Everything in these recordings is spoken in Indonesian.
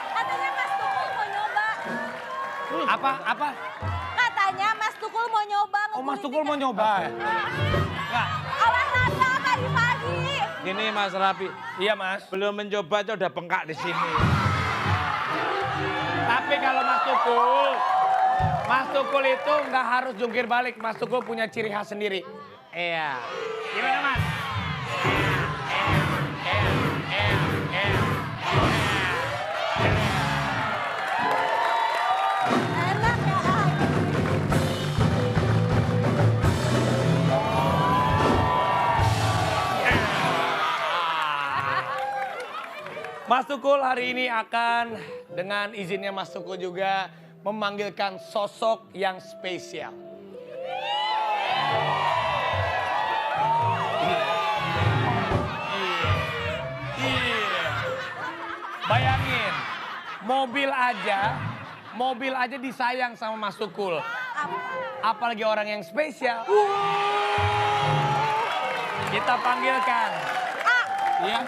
Katanya Mas Tukul mau nyoba. Apa? Katanya Mas Tukul mau nyoba. Oh, Mas Tukul mau nyoba. Enggak. Olahraga pagi-pagi. Gini Mas Rapi, Iya, Mas. belum mencoba aja udah bengkak di sini. Tapi kalau Mas Tukul itu nggak harus jungkir balik. Mas Tukul punya ciri khas sendiri. Iya. Gimana, Mas? Enak ya, Ay. Mas Tukul hari ini akan dengan izinnya Mas Tukul juga memanggilkan sosok yang spesial. Iya. Bayangin, mobil aja disayang sama Mas Tukul. Apalagi orang yang spesial. Kita panggilkan. Iya.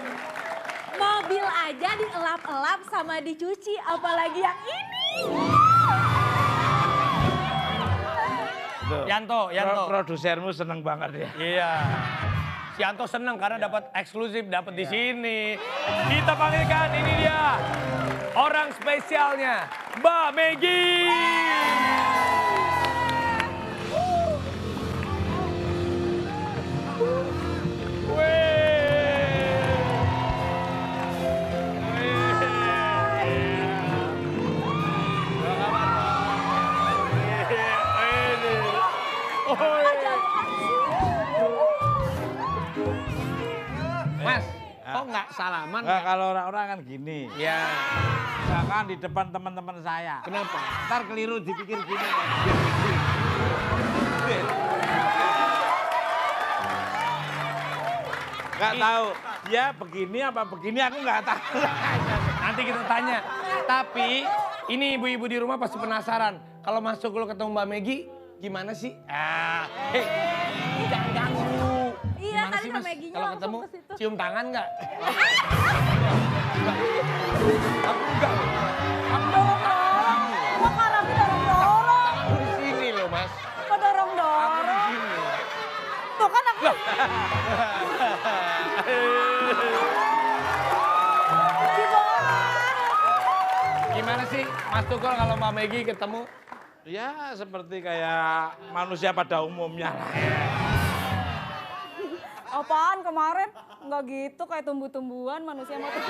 Mobil aja dielap-elap sama dicuci, apalagi yang ini. Yanto. Produsermu seneng banget ya. Iya. Si Yanto seneng karena dapat eksklusif, dapat di sini. Kita panggilkan, ini dia. Orang spesialnya, Mbak Megi. Mas, kok nggak salaman? Nah, kalau orang-orang kan gini. Ya, Misalkan di depan teman-teman saya. kenapa? Ntar keliru dipikir gini. Gak tahu dia begini apa begini aku nggak tahu. Nanti kita tanya. Tapi ini ibu-ibu di rumah pasti penasaran. Kalau Mas Tukul ketemu Mbak Megi, gimana sih? Jangan ganggu. Iya, Gimana tadi sih, sama Mas? Meginya Kalau langsung ketemu, ke situ. cium tangan nggak? Aku enggak. Aku Dorong-dorong. Kok kalau dorong-dorong? Aku di sini loh, Mas. Kok Aku dorong-dorong? di sini. Tuh kan aku. Gimana sih Mas Tukul kalau Mbak Megi ketemu? Ya seperti kayak manusia pada umumnya lah. Apaan kemarin? Enggak gitu, kayak tumbuh-tumbuhan manusia mau tuh.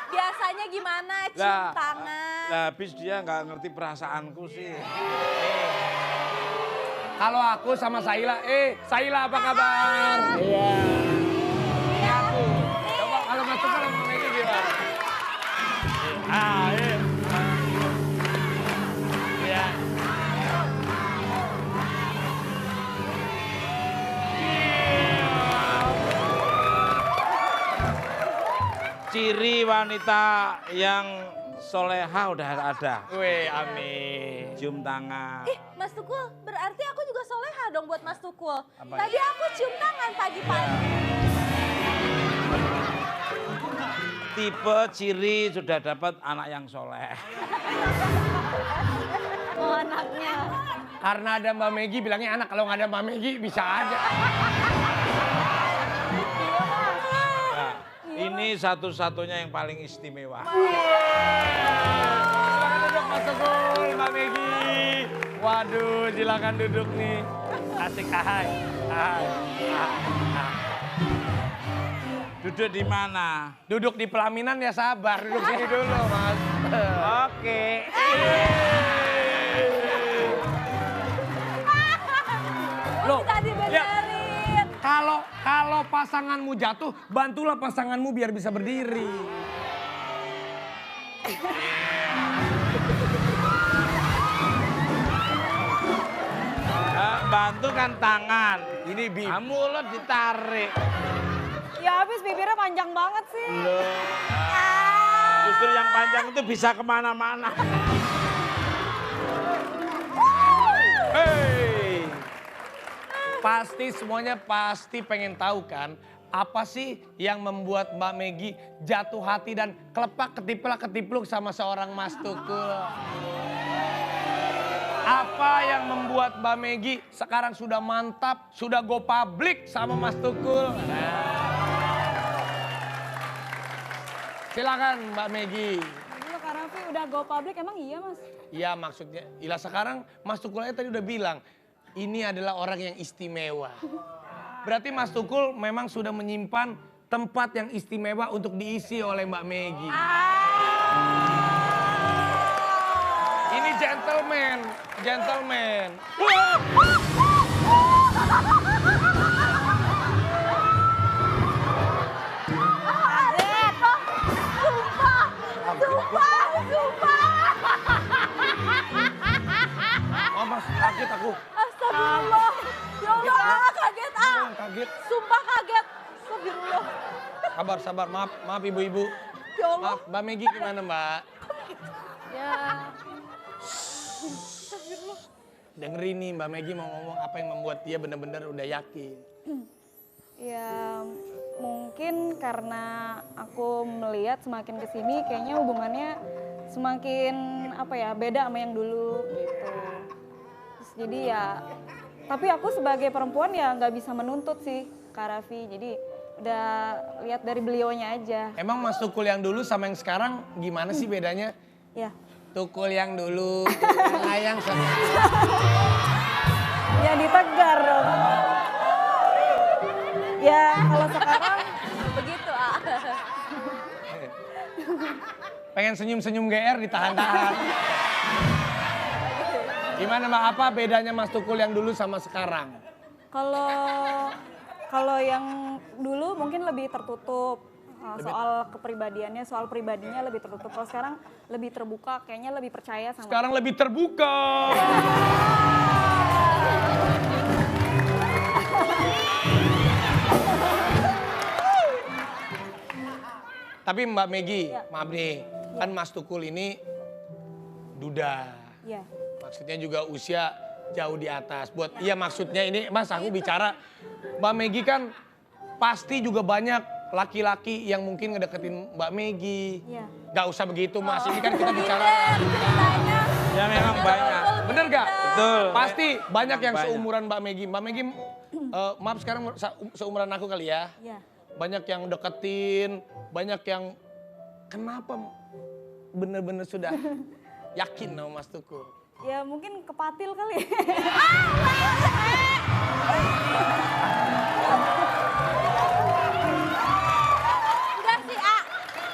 Biasanya gimana? Cium tangan. Lah habis dia nggak ngerti perasaanku sih. Kalau aku sama Saila, Saila apa kabar? Iya. Ini aku. Coba kalau Mas Tukul sama Megi gimana? Iya. Ciri wanita yang soleha udah ada. Wih, amin. Cium tangan. Ih, Mas Tukul, berarti aku juga soleha dong buat Mas Tukul. Apa? Tadi aku cium tangan pagi-pagi. Tipe ciri sudah dapat anak yang soleh. Oh, anaknya. Karena ada Mbak Megi bilangnya anak, kalau nggak ada Mbak Megi bisa aja. Nah, ini satu-satunya yang paling istimewa. Silakan duduk Mas Tukul, Mbak Megi. Waduh, silakan duduk nih. Asik, hai. Duduk di mana? Duduk di pelaminan ya sabar, duduk sini dulu Mas. Oke. Loh, Tadi benerin. kalau pasanganmu jatuh, bantulah pasanganmu biar bisa berdiri. Bantu kan tangan. Ini bib. Kamu lo ditarik. Ya habis bibirnya panjang banget sih. Justru yang panjang itu bisa kemana-mana. Hei. Pasti semuanya pasti pengen tahu kan, apa sih yang membuat Mbak Meggy jatuh hati dan kelepak ketiplak-ketipluk sama seorang Mas Tukul? Apa yang membuat Mbak Meggy sekarang sudah mantap, sudah go public sama Mas Tukul? Silakan Mbak Meggy. Dulu Kak Raffi udah go public emang iya Mas? Iya maksudnya, ilah sekarang Mas Tukul aja tadi udah bilang, ini adalah orang yang istimewa. Berarti Mas Tukul memang sudah menyimpan tempat yang istimewa untuk diisi oleh Mbak Meggy. Ini gentleman, gentleman. Oh Mas, kaget aku. Astagfirullah. Ya Allah, kaget ah. Kaget. Sumpah kaget. Astagfirullah. Sabar, sabar. Maaf ibu-ibu. Ya Allah. Maaf, Mbak Meggy gimana Mbak? Ya Dengerin nih Mbak Meggy mau ngomong apa yang membuat dia benar-benar udah yakin. ya mungkin karena aku melihat semakin kesini kayaknya hubungannya semakin apa ya beda sama yang dulu gitu. Terus jadi ya tapi aku sebagai perempuan ya nggak bisa menuntut sih Kak Raffi. Jadi udah lihat dari beliaunya aja. Emang Mas Tukul yang dulu sama yang sekarang gimana sih bedanya? Ya. Tukul yang dulu, Tukul yang sama. Ya ditegar dong. Ya kalau sekarang Begitu ah. Pengen senyum-senyum GR ditahan-tahan. Gimana Mbak, apa bedanya Mas Tukul yang dulu sama sekarang? Kalau yang dulu mungkin lebih tertutup soal kepribadiannya, soal pribadinya lebih tertutup. Kalau sekarang lebih terbuka, kayaknya lebih percaya sama. Sekarang lebih terbuka. Tapi Mbak Meggy, Ya. maaf nih, kan Mas Tukul ini duda. Iya. Maksudnya juga usia jauh di atas. Buat iya maksudnya ini Mas aku bicara Mbak Meggy kan pasti juga banyak laki-laki yang mungkin ngedeketin Mbak Meggy. Iya. Gak usah begitu Mas, ini kan kita bicara. Ceritanya. Ya memang banyak. Bener gak? Betul. Pasti banyak yang Banyak. seumuran Mbak Meggy. Mbak Meggy, maaf sekarang seumuran aku kali ya. Iya. Banyak yang deketin, banyak yang kenapa bener-bener sudah yakin sama Mas Tukul. Ya mungkin kepatil kali. Enggak sih, A.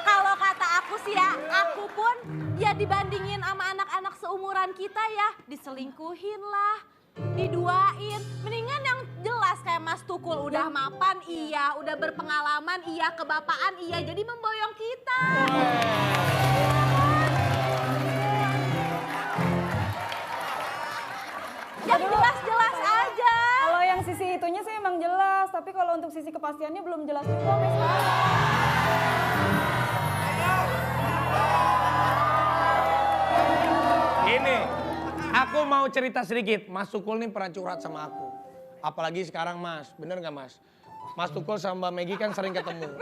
Kalau kata aku sih ya, aku pun ya dibandingin sama anak-anak seumuran kita ya, diselingkuhin lah, diduain. Mendingan yang jelas kayak Mas Tukul udah mapan iya, udah berpengalaman iya, kebapaan iya, jadi memboyong kita. Yang jelas-jelas aja. Kalau yang sisi itunya sih emang jelas, tapi kalau untuk sisi kepastiannya belum jelas juga sampai sekarang. Ini, aku mau cerita sedikit. Mas Tukul nih pernah curhat sama aku. Apalagi sekarang Mas, bener gak Mas? Mas Tukul sama Mbak Meggy kan sering ketemu.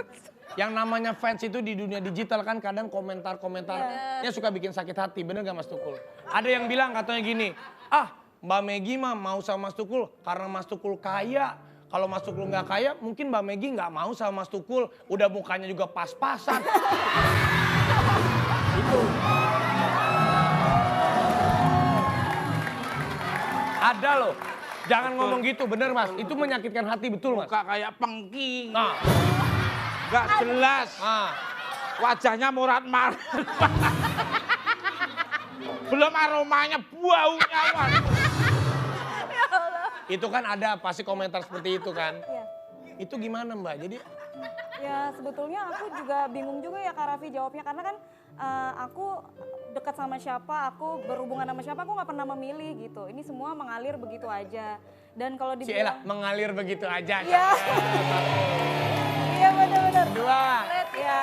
Yang namanya fans itu di dunia digital kan kadang komentar-komentarnya suka bikin sakit hati, bener gak Mas Tukul? Ada yang bilang katanya gini, Mbak Meggy mah mau sama Mas Tukul karena Mas Tukul kaya. Kalau Mas Tukul nggak kaya, mungkin Mbak Meggy nggak mau sama Mas Tukul. Udah mukanya juga pas-pasan. Itu. Ada loh. Jangan ngomong gitu, bener Mas. Itu menyakitkan hati, betul Mas. Muka kayak pengki. Nah, Gak jelas. Wajahnya murat-marat. Belum aromanya, baunya. itu kan ada pasti komentar seperti itu kan. Iya. Itu gimana Mbak? Jadi Ya sebetulnya aku juga bingung juga ya Kak Raffi jawabnya karena kan aku dekat sama siapa, aku berhubungan sama siapa, aku nggak pernah memilih gitu. Ini semua mengalir begitu aja. Dan kalau si Ella dibilang, mengalir begitu aja. Iya. Iya benar-benar. Dua. Ya.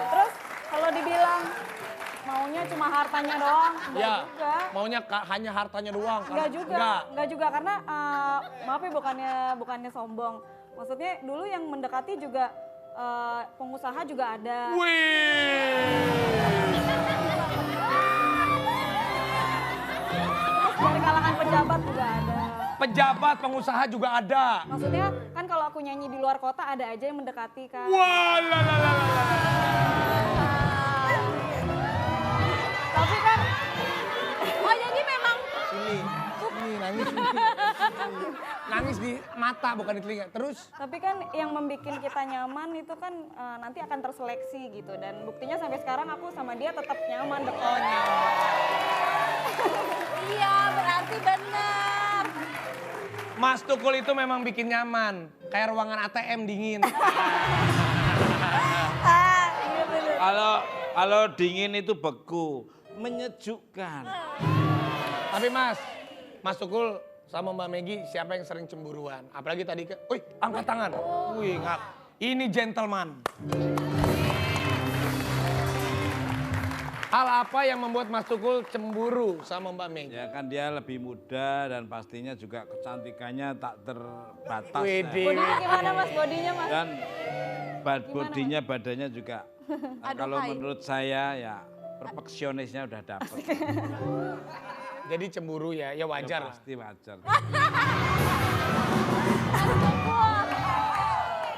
Terus kalau dibilang mau maunya cuma hartanya doang. Enggak Ya, juga. maunya hanya hartanya doang. Enggak juga. Enggak juga karena maaf ya bukannya sombong. Maksudnya dulu yang mendekati juga pengusaha juga ada. Wih. Terus dari kalangan pejabat juga ada. Pejabat, pengusaha juga ada. Maksudnya kan kalau aku nyanyi di luar kota ada aja yang mendekati kan. Wah, la la la la la. Tapi kan Oh jadi memang Sini nangis. Nangis di mata bukan di telinga. Terus Tapi kan yang membuat kita nyaman itu kan nanti akan terseleksi gitu. Dan buktinya sampai sekarang aku sama dia tetap nyaman dekat. iya berarti benar. Mas Tukul itu memang bikin nyaman. Kayak ruangan ATM dingin. Iya bener. Kalau dingin itu beku, menyejukkan. Tapi Mas Tukul sama Mbak Megi siapa yang sering cemburuan? Apalagi tadi wih angkat tangan. Wih ini gentleman. Hal apa yang membuat Mas Tukul cemburu sama Mbak Megi? Ya kan dia lebih muda dan pastinya juga kecantikannya tak terbatas. Widih. Bodinya gimana mas? Bodinya mas? Dan bodinya, badannya juga. Nah, Aduh, kalau hai. menurut saya ya perfeksionisnya udah dapet. Jadi cemburu ya wajar lah. Pasti wajar.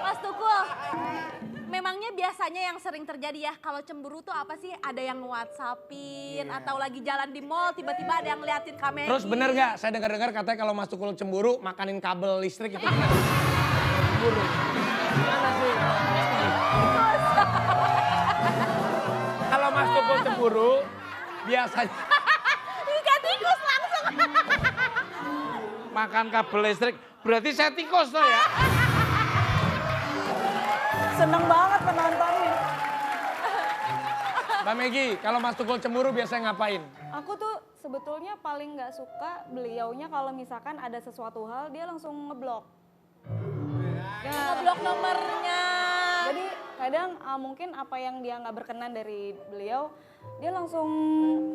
Mas Tukul, memangnya biasanya yang sering terjadi ya kalau cemburu tuh apa sih? Ada yang WhatsAppin atau lagi jalan di mall tiba-tiba ada yang ngeliatin kamera. Terus bener gak? Saya dengar-dengar katanya kalau Mas Tukul cemburu makanin kabel listrik itu bener. Cemburu. Gimana sih? Kalau Mas Tukul cemburu biasanya Ikan tikus langsung. Makan kabel listrik berarti saya tikus tuh ya. Seneng banget penontonnya. Mbak Megi, kalau Mas Tukul cemburu biasanya ngapain? Aku tuh sebetulnya paling nggak suka beliaunya kalau misalkan ada sesuatu hal dia langsung ngeblok. Ngeblok nomornya. Jadi kadang mungkin apa yang dia nggak berkenan dari beliau, dia langsung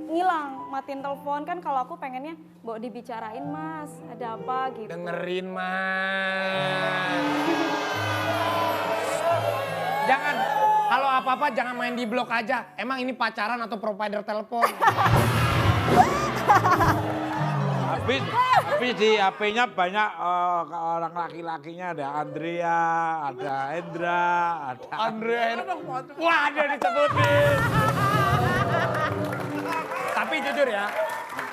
ngilang, matiin telepon. Kan kalau aku pengennya, mau dibicarain mas, ada apa gitu. Dengerin Mas. Jangan, kalau apa-apa jangan main di blok aja. Emang ini pacaran atau provider telepon? Habis di HP-nya banyak orang laki-lakinya, ada Andrea, ada Hendra, ada Wah, ada disebutin. Tapi jujur ya,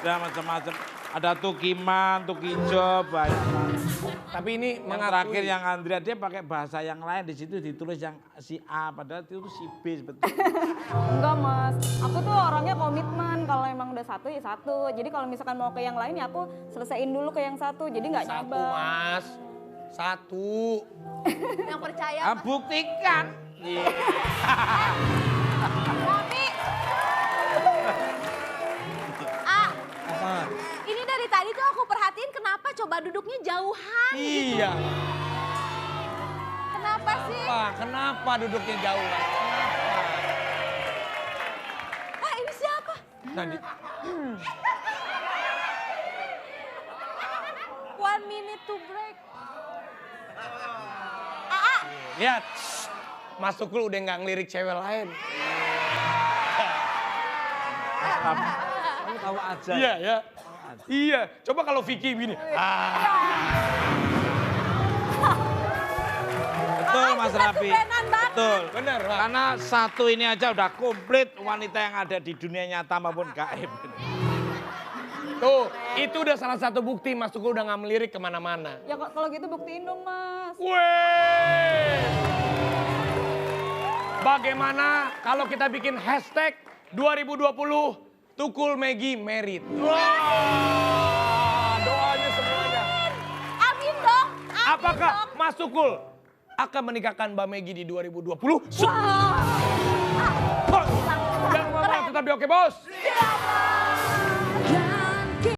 ada macam-macam. Ada Tukiman, Tukijo, banyak banget. tapi ini Yang terakhir yang Andrea dia pakai bahasa yang lain, di situ ditulis yang si A padahal itu si B sebetulnya. Enggak mas, aku tuh orangnya komitmen. Kalau emang udah satu ya satu. Jadi kalau misalkan mau ke yang lain ya aku selesaiin dulu ke yang satu. Jadi nggak satu nyabar. Mas, satu. Yang percaya. Buktikan. Tapi Apa? ini dari tadi tuh aku perhatiin kenapa coba duduknya jauhan. Iya. Kenapa sih? Kenapa duduknya jauh? Kenapa? Ini siapa? Tadi. 1 minute to break. Lihat, Mas Tukul udah nggak ngelirik cewek lain. Kamu tahu aja. Iya ya. Iya, coba kalau Vicky gini. Betul Mas Rafi. Kebenan banget. Betul. Bener, Pak. Karena satu ini aja udah komplit wanita yang ada di dunia nyata maupun gaib. Tuh, itu udah salah satu bukti Mas Tukul udah nggak melirik kemana-mana. Ya kalau gitu buktiin dong mas. Weh. Bagaimana kalau kita bikin hashtag 2020 Tukul Megi Merit? Wah, doanya semuanya. Amin dong. Amin Apakah dong. Mas Tukul akan menikahkan Mbak Megi di 2020? Jangan ngomong, tetap di Oke Bos. Ya.